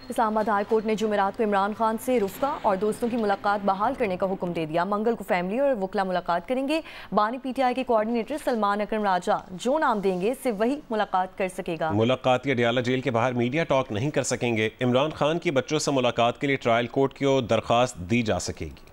Islamabad high court ने जुमेरात को इमरान खान से रुफ़का और दोस्तों की मुलाकात बहाल करने का हुक्म दे दिया। मंगल को फैमिली और वकला मुलाकात करेंगे। बानी पीटीआई के कोऑर्डिनेटर सलमान अकरम राजा जो नाम देंगे सिर्फ वही मुलाकात कर सकेगा। मुलाकात के अडियाला जेल के बाहर मीडिया टॉक नहीं कर सकेंगे। इमरान खान की बच्चों से मुलाकात के लिए ट्रायल कोर्ट को दरख्वास्त दी जा सकेगी।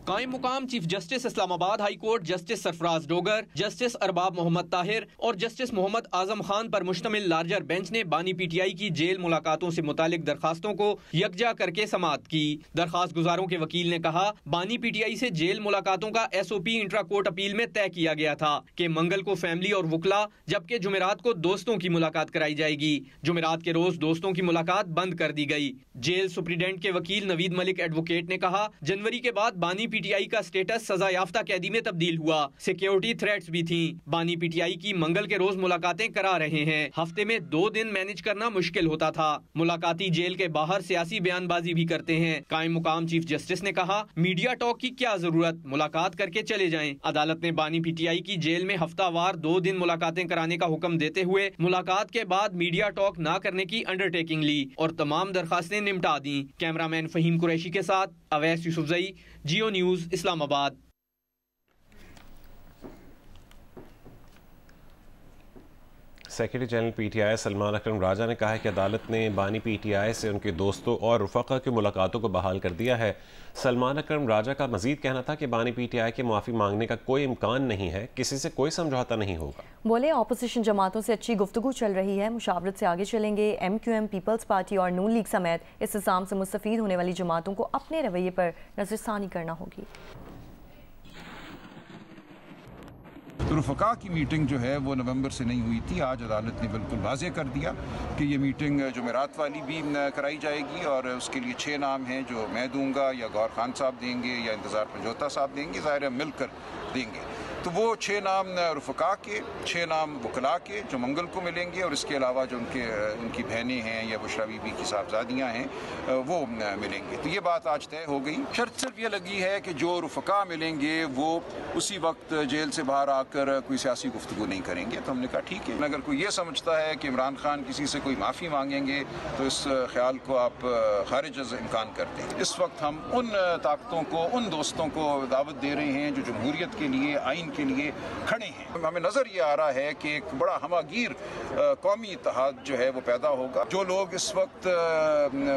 कायम मुकाम chief justice Islamabad high court justice Sarfaraz Dogar, justice Arbab Mohammad Tahir और जस्टिस मोहम्मद आजम खान पर मुश्तमिल लार्जर बेंच ने बानी पीटीआई की जेल मुलाकातों से मुतालिक दरखास्तों को यकजा करके समाअत की। दरखास्त गुजारों के वकील ने कहा, बानी पीटीआई से जेल मुलाकातों का SOP इंट्रा कोर्ट अपील में तय किया गया था कि मंगल को फैमिली और वकला जबकि जुमेरात को दोस्तों की मुलाकात कराई जाएगी। जुमेरात के रोज दोस्तों की मुलाकात बंद कर दी गई। जेल सुप्रीडेंट के वकील नवीद मलिक एडवोकेट ने कहा, जनवरी के बाद बानी पीटीआई का स्टेटस सजा याफ्ता कैदी में तब्दील हुआ। सिक्योरिटी थ्रेट्स भी थी। बानी पीटीआई की मंगल के रोज मुलाकातें करा रहे हैं। हफ्ते में 2 दिन मैनेज करना मुश्किल होता था। मुलाकाती जेल के बाहर सियासी बयानबाजी भी करते हैं। कायम मुकाम चीफ जस्टिस ने कहा, मीडिया टॉक की क्या जरूरत, मुलाकात करके चले जाएं। अदालत ने बानी पीटीआई की जेल में हफ्तावार 2 दिन मुलाकातें कराने का हुक्म देते हुए मुलाकात के बाद मीडिया टॉक न करने की अंडरटेकिंग ली और तमाम दरखास्तें निपटा दी। कैमरामैन फहीम कुरैशी के साथ Awais Yousafzai, Geo News Islamabad. Secretary general PTI Salman Akram Raja ने कहा है कि अदालत ने बानी पीटीआई से उनके दोस्तों और रुफ़का की मुलाकातों को बहाल कर दिया है। सलमान अकरम राजा का मजीद कहना था कि बानी पीटीआई के माफ़ी मांगने का कोई इम्कान नहीं है, किसी से कोई समझौता नहीं होगा। बोले, अपोजिशन जमातों से अच्छी गुफ्तगू चल रही है, मुशावरत से आगे चलेंगे। MQM, पीपल्स पार्टी और नून लीग समेत इस निज़ाम से मुस्तफ़ीद होने वाली जमातों को अपने रवैये पर नज़रसानी करना होगी। रुफ़का की मीटिंग जो है वो नवंबर से नहीं हुई थी। आज अदालत ने बिल्कुल वाज़े कर दिया कि ये मीटिंग जुमेरात वाली भी कराई जाएगी और उसके लिए 6 नाम हैं जो मैं दूंगा या गौर खान साहब देंगे या इंतज़ार पंजोता साहब देंगे, ज़ाहिर है मिलकर देंगे। तो वो 6 नाम रुफ़का के, 6 नाम वकला के जो मंगल को मिलेंगे और इसके अलावा जो उनकी बहनें हैं या बुशरा बीबी की साहबजादियाँ हैं वो मिलेंगे। तो ये बात आज तय हो गई। शर्त सिर्फ ये लगी है कि जो रुफ़का मिलेंगे वो उसी वक्त जेल से बाहर आकर कोई सियासी गुफ्तगू नहीं करेंगे। तो हमने कहा ठीक है। अगर कोई ये समझता है कि इमरान खान किसी से कोई माफ़ी मांगेंगे तो इस ख्याल को आप खारिज इम्कान कर दें। इस वक्त हम उन ताकतों को, उन दोस्तों को दावत दे रहे हैं जो जमहूरियत के लिए, आइन के लिए खड़े हैं। हमें नजर ये आ रहा है कि एक बड़ा हमागीर कौमी इत्तेहाद जो है वो पैदा होगा। जो लोग इस वक्त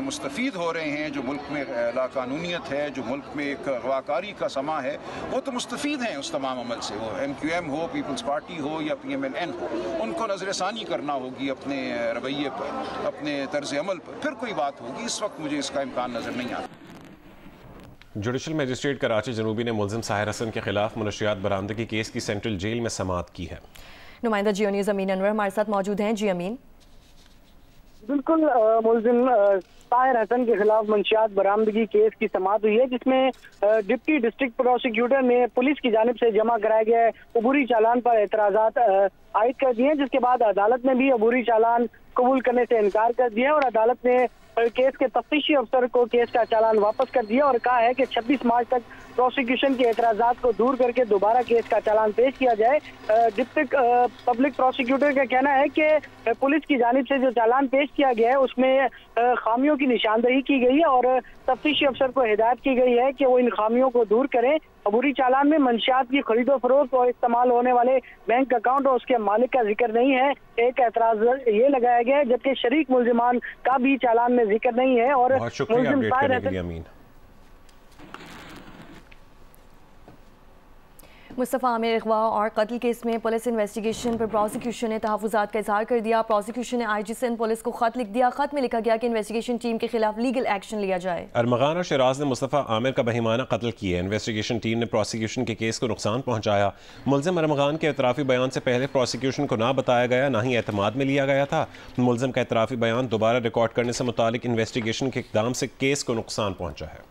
मुस्तफीद हो रहे हैं, जो मुल्क में लाकानूनियत है, जो मुल्क में एक गवाकारी का समा है, वो तो मुस्तफीद हैं उस तमाम अमल से। वो MQM हो, पीपल्स पार्टी हो या PMLN हो, उनको नजरसानी करना होगी अपने रवैये पर, अपने तर्ज अमल पर, फिर कोई बात होगी। इस वक्त मुझे इसका इम्कान नजर नहीं आता। जुडिशल मजिस्ट्रेट कराची जनूबी ने मुलजिम साहिर हसन के खिलाफ मनशियात बरामदगी केस की सेंट्रल जेल में समाअत की है। नुमाइंदा जियो न्यूज़ अमीन अनवर हमारे साथ मौजूद हैं। जी अमीन। बिल्कुल, मुलजिम साहिर हसन के खिलाफ मंशियात बरामदगी केस की समाअत हुई है, जिसमें डिप्टी डिस्ट्रिक्ट प्रोसिक्यूटर ने पुलिस की जानिब से जमा कराए गए अबूरी चालान पर एतराज़ात आयद कर दिए, जिसके बाद अदालत ने भी अबूरी चालान कबूल करने से इनकार कर दिया और अदालत ने केस के तफ्तीशी अफसर को केस का चालान वापस कर दिया और कहा है कि 26 मार्च तक प्रोसिक्यूशन के एतराज़ात को दूर करके दोबारा केस का चालान पेश किया जाए। डिप्टी पब्लिक प्रोसिक्यूटर का कहना है कि पुलिस की जानिब से जो चालान पेश किया गया है उसमें खामियों की निशानदही की गई है और तफ्तीशी अफसर को हिदायत की गई है कि वो इन खामियों को दूर करें। अबूरी चालान में मंशियात की खरीदो फरोख्त और इस्तेमाल होने वाले बैंक अकाउंट और उसके मालिक का जिक्र नहीं है। एक एतराज ये लगाया गया है, जबकि शरीक मुलजिमान का भी चालान में जिक्र नहीं है। और मुलजिम साहिर मुस्तफ़ा आमिर अगवा और कत्ल केस में पुलिस इन्वेस्टिगेशन पर प्रोसिक्यूशन ने तहफ़्फ़ुज़ात का इज़हार कर दिया। प्रोसिक्यूशन ने IG सिंध पुलिस को खत लिख दिया। खत में लिखा गया कि इन्वेस्टिगेशन टीम के खिलाफ लीगल एक्शन लिया जाए। अरमगान और शराज ने मुस्तफ़ा आमिर का बहिमाना कत्ल किया। इन्वेस्टिगेशन टीम ने प्रोसिक्यूशन के केस को नुकसान पहुंचाया। मुलजिम अरमगान के एतराफ़ी बयान से पहले प्रोसिक्यूशन को ना बताया गया, ना ही एतमाद में लिया गया था। मुलजिम का एतराफ़ी बयान दोबारा रिकॉर्ड करने से मुतालिक इन्वेस्टिगेशन के इक़दाम से केस को नुकसान पहुंचा है।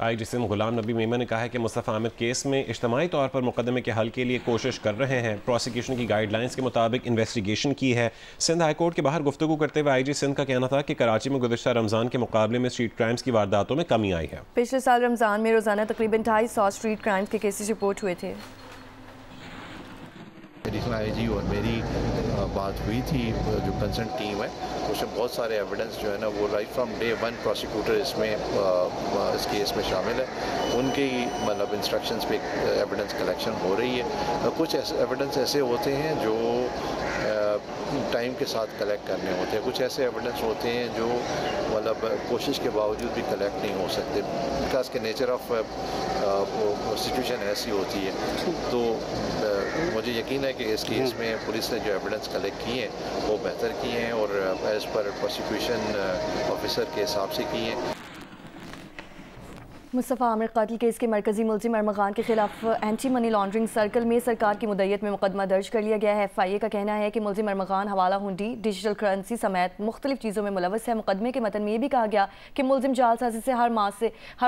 IG सिंध गुलाम नबी मेमन ने कहा है कि मुस्तफ़ा आमिर केस में इज्तिमाई तौर पर मुकदमे के हल के लिए कोशिश कर रहे हैं। प्रोसिक्यूशन की गाइडलाइंस के मुताबिक इन्वेस्टिगेशन की है। सिंध हाई कोर्ट के बाहर गुफ्तगू करते हुए IG सिंध का कहना था कि कराची में गुज़िश्ता रमज़ान के मुकाबले में स्ट्रीट क्राइम्स की वारदातों में कमी आई है। पिछले साल रमज़ान में रोज़ाना तकरीबन 250 स्ट्रीट क्राइम्स के केसेस रिपोर्ट हुए थे। एडिशनल आईजी और मेरी बात हुई थी, जो कंसर्न टीम है उसमें बहुत सारे एविडेंस जो है ना वो right from day one prosecutor इसमें इस केस में शामिल है, उनके ही मतलब इंस्ट्रक्शंस पे एविडेंस कलेक्शन हो रही है। कुछ एविडेंस ऐसे होते हैं जो टाइम के साथ कलेक्ट करने होते हैं, कुछ ऐसे एविडेंस होते हैं जो मतलब कोशिश के बावजूद भी कलेक्ट नहीं हो सकते, बिकॉज के नेचर ऑफ सिचुएशन ऐसी होती है। तो मुझे यकीन है कि इस केस में पुलिस ने जो एविडेंस कलेक्ट किए हैं वो बेहतर किए हैं और एज़ पर प्रोसिक्यूशन ऑफिसर के हिसाब से किए हैं। मुस्तफ़ा आमिर कत्ल केस के मरकजी मुलजिम अरमगान के खिलाफ एंटी मनी लॉन्ड्रिंग सर्कल में सरकार की मुद्दत में मुकदमा दर्ज कर लिया गया है। FIA का कहना है कि मुलजिम अरमगान हवाला हुंडी, डिजिटल करेंसी समेत मुख्तलिफ चीज़ों में मुलव्वस है। मुकदमे के मतन में ये भी कहा गया कि मुलजिम जालसाजी से हर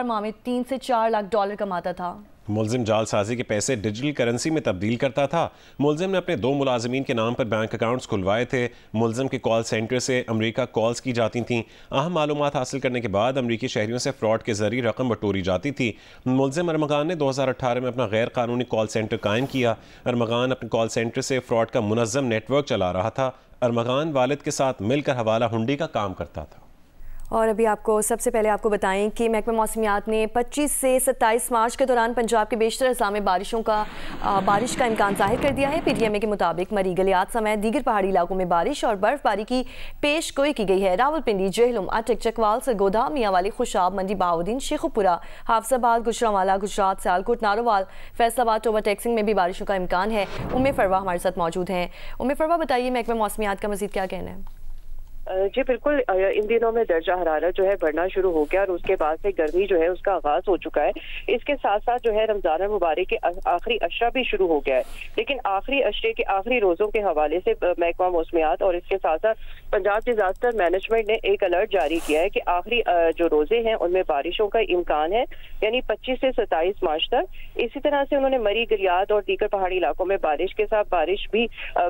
माह में 3 से 4 लाख डॉलर कमाता था। मुलजिम जालसाजी के पैसे डिजिटल करेंसी में तब्दील करता था। मुलजिम ने अपने 2 मुलाजमीन के नाम पर बैंक अकाउंट्स खुलवाए थे। मुलजिम के कॉल सेंटर से अमरीका कॉल्स की जाती थीं। अहम मालूमात हासिल करने के बाद अमरीकी शहरियों से फ्रॉड के जरिए रकम बटोरी जाती थी। मुलजिम अरमगान ने 2018 में अपना गैर कानूनी कॉल सेंटर कायम किया। अरमगान अपने कॉल सेंटर से फ्रॉड का मुनज़्ज़म नेटवर्क चला रहा था। अरमगान वालिद के साथ मिलकर हवाला हुंडी का काम करता था। और अभी सबसे पहले आपको बताएं कि महकमा मौसमियात ने 25 से 27 मार्च के दौरान पंजाब के बेशतर अज़ला में बारिश का इम्कान जाहिर कर दिया है। PTMA के मुताबिक मरी गलियात समेत दीगर पहाड़ी इलाकों में बारिश और बर्फबारी की पेश गोई की गई है। रावलपिंडी, जेहलम, अटक, चकवाल, सरगोधा, मियांवाली, खुशाब, मंडी बहाउद्दीन, शेखुपुरा, हाफजाबाद, गुजरांवाला, गुजरात, सियालकोट, नारोवाल, फैसलाबाद, टोबा टेक्सिंग में भी बारिशों का इम्कान है। उम्मे फरवा हमारे साथ मौजूद हैं। उम्मे फरवा, बताइए महकमा मौसमियात का मज़ीद क्या कहना है? जी बिल्कुल, इन दिनों में दर्जा हरारत जो है बढ़ना शुरू हो गया और उसके बाद से गर्मी जो है उसका आगाज हो चुका है। इसके साथ साथ जो है रमजान मुबारक के आखिरी अशरा भी शुरू हो गया है, लेकिन आखिरी अशरे के आखिरी रोजों के हवाले से महकमा मौसमियात और इसके साथ साथ पंजाब डिजास्टर मैनेजमेंट ने एक अलर्ट जारी किया है कि आखिरी जो रोजे हैं उनमें बारिशों का इम्कान है, यानी 25 से 27 मार्च तक। इसी तरह से उन्होंने मरी, गिलियात और दीगर पहाड़ी इलाकों में बारिश के साथ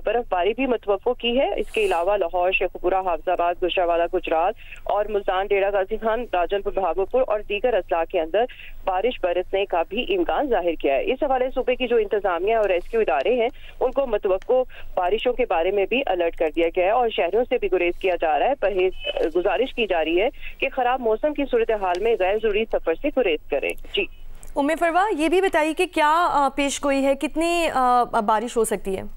बर्फबारी भी मुतवक्को की है। इसके अलावा लाहौर, शेखपुरा, हाफजाबाद, गुजरांवाला, गुजरात और मुल्तान, डेरा गाजी खान, राजनपुर, भागलपुर और दीगर अजला के अंदर बारिश बरसने का भी इम्कान जाहिर किया है। इस हवाले सूबे की जो इंतजामिया और रेस्क्यू इदारे हैं उनको मुतवक्को बारिशों के बारे में भी अलर्ट कर दिया गया है और शहरों से भी गुरेज किया जा रहा है। गुजारिश की जा रही है कि खराब मौसम की सूरत हाल में गैर जरूरी सफर से गुरेज करें। जी उम्मे फरवा, ये भी बताइए कि क्या पेश गोई है, कितनी बारिश हो सकती है?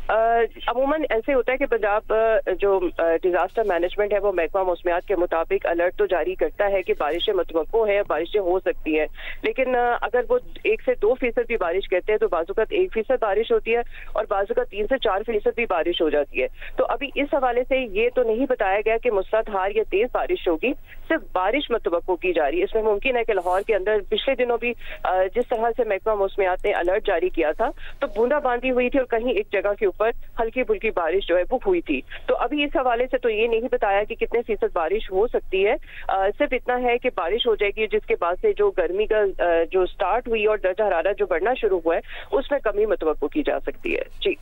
अमूमन ऐसे होता है कि पंजाब जो डिजास्टर मैनेजमेंट है वो महकमा मौसमियात के मुताबिक अलर्ट तो जारी करता है कि बारिशें मुतवक्को है, बारिशें हो सकती है, लेकिन अगर वो 1 से 2% भी बारिश कहते हैं तो बाजुकत 1% बारिश होती है और बाजुकत 3 से 4% भी बारिश हो जाती है। तो अभी इस हवाले से ये तो नहीं बताया गया कि मुसलाधार या तेज बारिश होगी, सिर्फ बारिश मुतवक्को की जा रही है। इसमें मुमकिन है कि लाहौर के अंदर पिछले दिनों भी जिस तरह से महकमा मौसमियात ने अलर्ट जारी किया था तो बूंदाबांदी हुई थी और कहीं एक जगह के पर हल्की फुल्की बारिश जो है वो हुई थी। तो अभी इस हवाले से तो ये नहीं बताया कि कितने फीसद बारिश हो सकती है, सिर्फ इतना है कि बारिश हो जाएगी जिसके बाद से जो गर्मी का जो स्टार्ट हुई और दर्जा हरारत जो बढ़ना शुरू हुआ है उसमें कमी मुतवक्को की जा सकती है। जी।